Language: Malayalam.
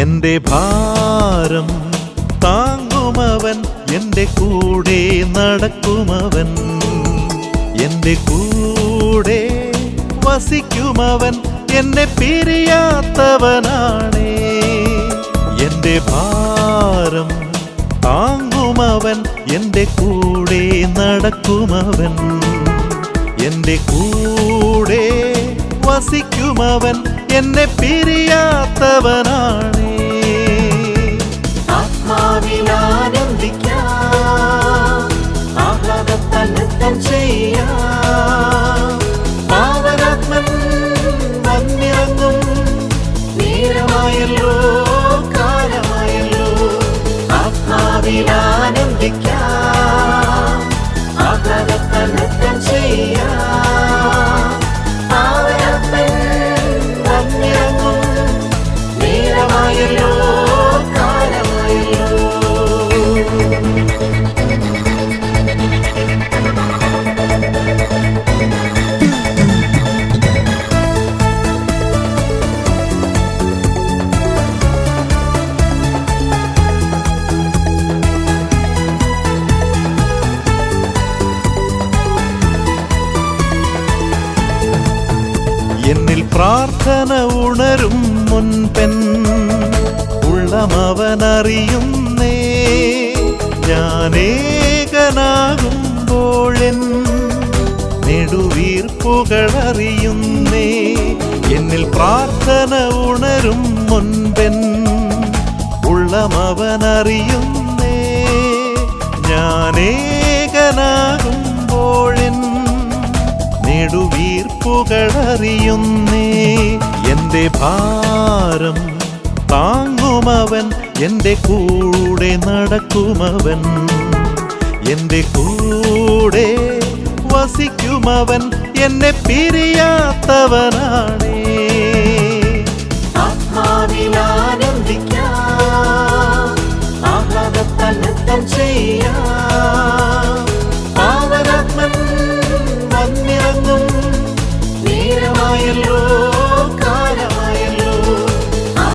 എന്റെ ഭാരം താങ്ങുമവൻ, എന്റെ കൂടെ നടക്കുമവൻ, എന്റെ കൂടെ വസിക്കുമവൻ, എന്നെ പിരിയാത്തവനാണേ. എന്റെ ഭാരം താങ്ങുമവൻ, എന്റെ കൂടെ നടക്കുമവൻ, എന്റെ കൂടെ വസിക്കുമവൻ, എന്നെ പിരിയാത്തവനാണേ. ആത്മാവിലാനന്ദിക്കാം, ആഹ്ലാദത്താൽ നൃത്തം ചെയ്യാം. പാവനാത്മൻ വന്നിറങ്ങും നേരമായല്ലോ, കാലമായല്ലോ. ആത്മാവിലാനന്ദിക്കാം, ആഹ്ലാദത്താൽ നൃത്തം ചെയ്യാം. പാവനാത്മൻ വന്നിറങ്ങും നേരമായല്ലോ, കാലമായല്ലോ. എന്നിൽ പ്രാർത്ഥന ഉണരും മുൻപെൻ ഉള്ളമവനറിയുന്നേ. ഞാനേകനാകുമ്പോഴെൻ നെടുവീർപ്പുകളറിയുന്നേ. എന്നിൽ പ്രാർത്ഥന ഉണരും മുൻപെൻ ഉള്ളമവനറിയുന്നേ. ഞാനേകനാകുമ്പോഴെൻ നെടുവീർപ്പുകളറിയുന്നേ. എന്റെ ഭാരം താങ്ങുമവൻ, എന്റെ കൂടെ നടക്കുമവൻ, എന്റെ കൂടെ വസിക്കുമവൻ, എന്നെ പിരിയാത്തവനാണേ. ആത്മാവിലാ